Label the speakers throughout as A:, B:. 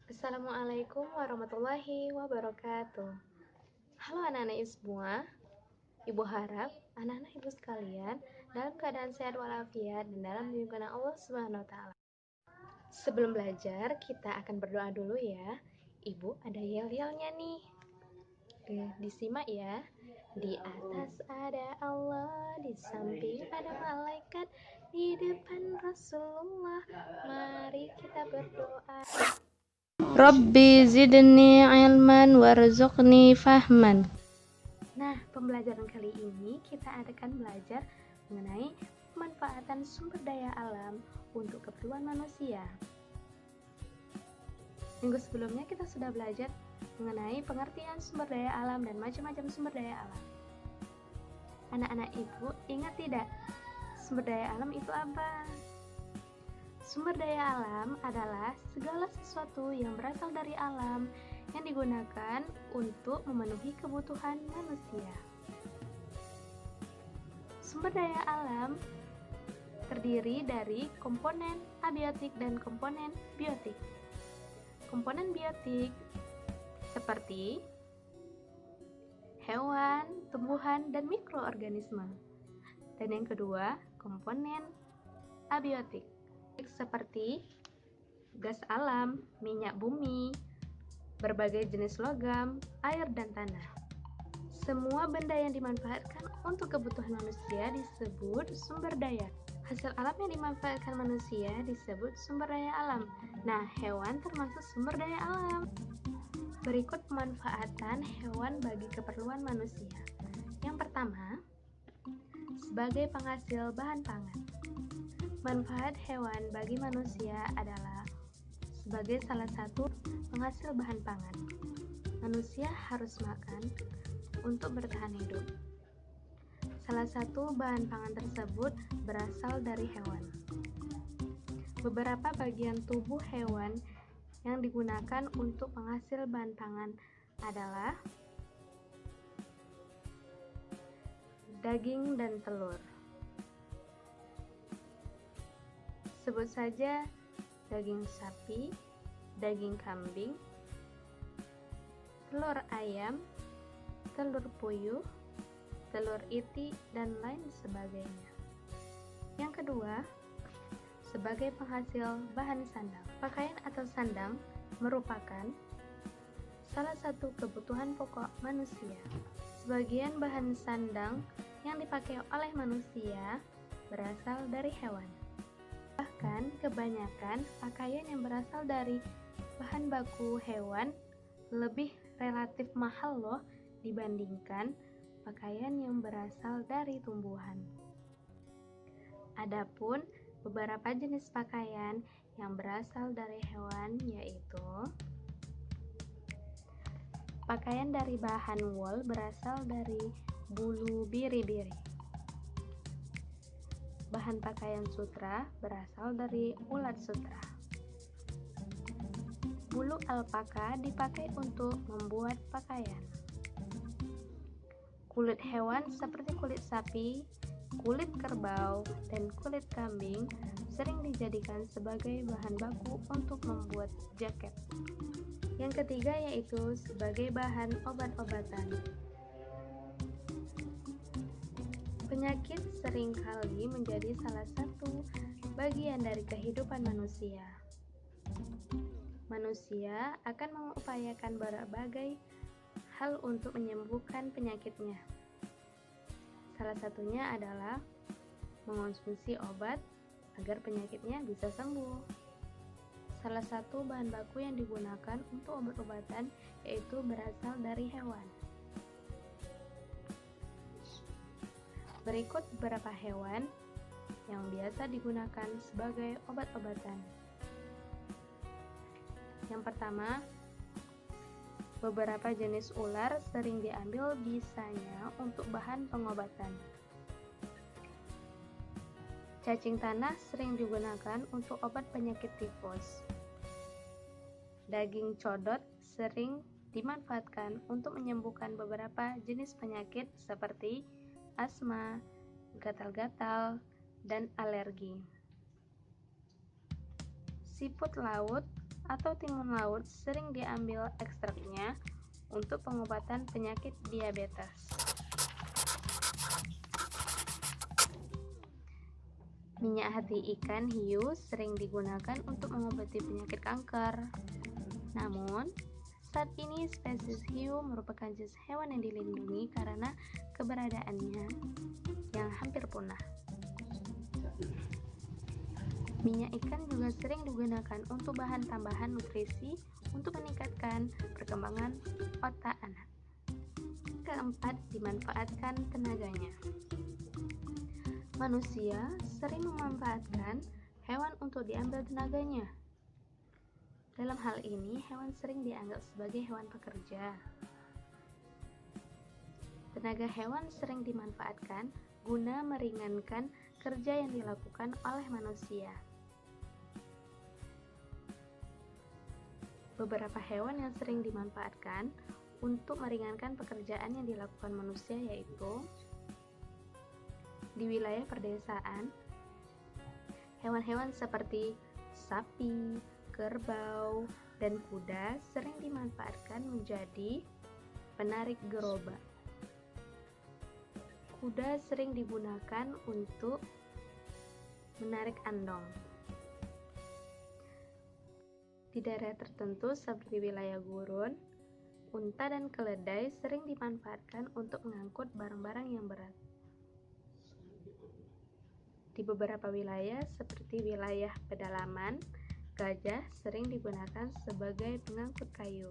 A: Assalamualaikum warahmatullahi wabarakatuh. Halo anak-anak ibu semua. Ibu harap anak-anak ibu sekalian dalam keadaan sehat walafiat dan dalam lindungan Allah Subhanahu wa taala. Sebelum belajar, kita akan berdoa dulu ya. Ibu ada yel-yelnya nih. Disimak ya. Di atas ada Allah, di samping ada malaikat, di depan Rasulullah. Mari kita berdoa. Rabbi zidni ilman warzuqni fahman. Nah, pembelajaran kali ini kita akan belajar mengenai pemanfaatan sumber daya alam untuk keperluan manusia. Minggu sebelumnya kita sudah belajar mengenai pengertian sumber daya alam dan macam-macam sumber daya alam. Anak-anak ibu ingat tidak? Sumber daya alam itu apa? Sumber daya alam adalah segala sesuatu yang berasal dari alam yang digunakan untuk memenuhi kebutuhan manusia. Sumber daya alam terdiri dari komponen abiotik dan komponen biotik. Komponen biotik seperti hewan, tumbuhan, dan mikroorganisme. Dan yang kedua, komponen abiotik seperti gas alam, minyak bumi, berbagai jenis logam, air, dan tanah. Semua benda yang dimanfaatkan untuk kebutuhan manusia disebut sumber daya. Hasil alam yang dimanfaatkan manusia disebut sumber daya alam. Nah, hewan termasuk sumber daya alam. Berikut pemanfaatan hewan bagi keperluan manusia. Yang pertama, sebagai penghasil bahan pangan. Manfaat hewan bagi manusia adalah sebagai salah satu penghasil bahan pangan. Manusia harus makan untuk bertahan hidup. Salah satu bahan pangan tersebut berasal dari hewan. Beberapa bagian tubuh hewan yang digunakan untuk penghasil bahan pangan adalah daging dan telur. Sebut saja daging sapi, daging kambing, telur ayam, telur puyuh, telur iti, dan lain sebagainya. Yang kedua, sebagai penghasil bahan sandang. Pakaian atau sandang merupakan salah satu kebutuhan pokok manusia. Sebagian bahan sandang yang dipakai oleh manusia berasal dari hewan. Bahkan kebanyakan pakaian yang berasal dari bahan baku hewan lebih relatif mahal loh dibandingkan pakaian yang berasal dari tumbuhan. Adapun beberapa jenis pakaian yang berasal dari hewan yaitu pakaian dari bahan wol berasal dari bulu biri-biri. Bahan pakaian sutra berasal dari ulat sutra. Bulu alpaka dipakai untuk membuat pakaian. Kulit hewan seperti kulit sapi, kulit kerbau, dan kulit kambing sering dijadikan sebagai bahan baku untuk membuat jaket. Yang ketiga yaitu sebagai bahan obat-obatan. Penyakit seringkali menjadi salah satu bagian dari kehidupan manusia. Manusia akan mengupayakan berbagai hal untuk menyembuhkan penyakitnya. Salah satunya adalah mengonsumsi obat agar penyakitnya bisa sembuh. Salah satu bahan baku yang digunakan untuk obat-obatan yaitu berasal dari hewan. Berikut beberapa hewan yang biasa digunakan sebagai obat-obatan. Yang pertama, beberapa jenis ular sering diambil bisanya untuk bahan pengobatan. Cacing tanah sering digunakan untuk obat penyakit tifus. Daging codot sering dimanfaatkan untuk menyembuhkan beberapa jenis penyakit seperti asma, gatal-gatal, dan alergi. Siput laut atau timun laut sering diambil ekstraknya untuk pengobatan penyakit diabetes. Minyak hati ikan hiu sering digunakan untuk mengobati penyakit kanker. Namun, saat ini spesies hiu merupakan jenis hewan yang dilindungi karena keberadaannya yang hampir punah. Minyak ikan juga sering digunakan untuk bahan tambahan nutrisi untuk meningkatkan perkembangan otak anak. Keempat, dimanfaatkan tenaganya. Manusia sering memanfaatkan hewan untuk diambil tenaganya. Dalam hal ini, hewan sering dianggap sebagai hewan pekerja. Tenaga hewan sering dimanfaatkan guna meringankan kerja yang dilakukan oleh manusia. Beberapa hewan yang sering dimanfaatkan untuk meringankan pekerjaan yang dilakukan manusia yaitu di wilayah perdesaan, hewan-hewan seperti sapi, kerbau, dan kuda sering dimanfaatkan menjadi penarik gerobak. Kuda sering digunakan untuk menarik andong. Di daerah tertentu seperti wilayah gurun, unta dan keledai sering dimanfaatkan untuk mengangkut barang-barang yang berat. Di beberapa wilayah seperti wilayah pedalaman, gajah sering digunakan sebagai pengangkut kayu.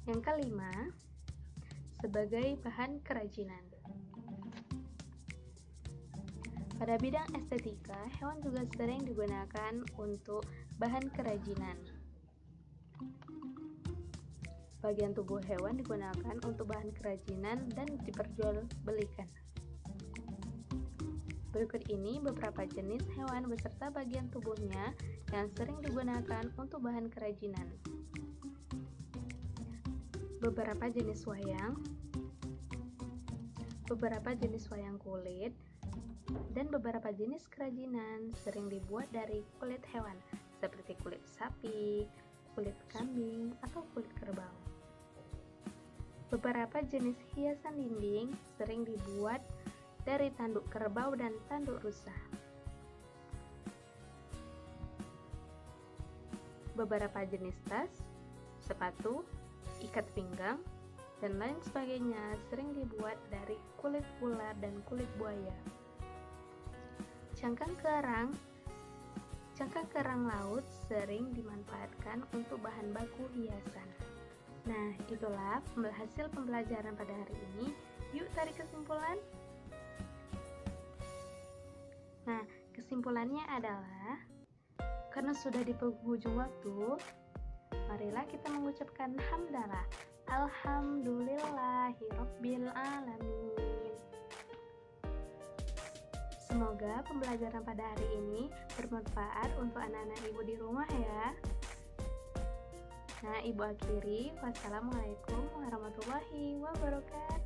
A: Yang kelima, sebagai bahan kerajinan. Pada bidang estetika, hewan juga sering digunakan untuk bahan kerajinan. Bagian tubuh hewan digunakan untuk bahan kerajinan dan diperjualbelikan. Berikut ini beberapa jenis hewan beserta bagian tubuhnya yang sering digunakan untuk bahan kerajinan. Beberapa jenis wayang kulit, dan beberapa jenis kerajinan sering dibuat dari kulit hewan seperti kulit sapi, kulit kambing, atau kulit kerbau. Beberapa jenis hiasan dinding sering dibuat dari tanduk kerbau dan tanduk rusa. Beberapa jenis tas, sepatu, ikat pinggang, dan lain sebagainya sering dibuat dari kulit ular dan kulit buaya. Cangkang kerang laut sering dimanfaatkan untuk bahan baku hiasan. Nah, itulah hasil pembelajaran pada hari ini. Yuk tarik kesimpulan. Nah, kesimpulannya adalah karena sudah di penghujung waktu, marilah kita mengucapkan hamdalah. Alhamdulillahirabbil alamin. Semoga pembelajaran pada hari ini bermanfaat untuk anak-anak ibu di rumah ya. Nah, ibu akhiri. Wassalamualaikum warahmatullahi wabarakatuh.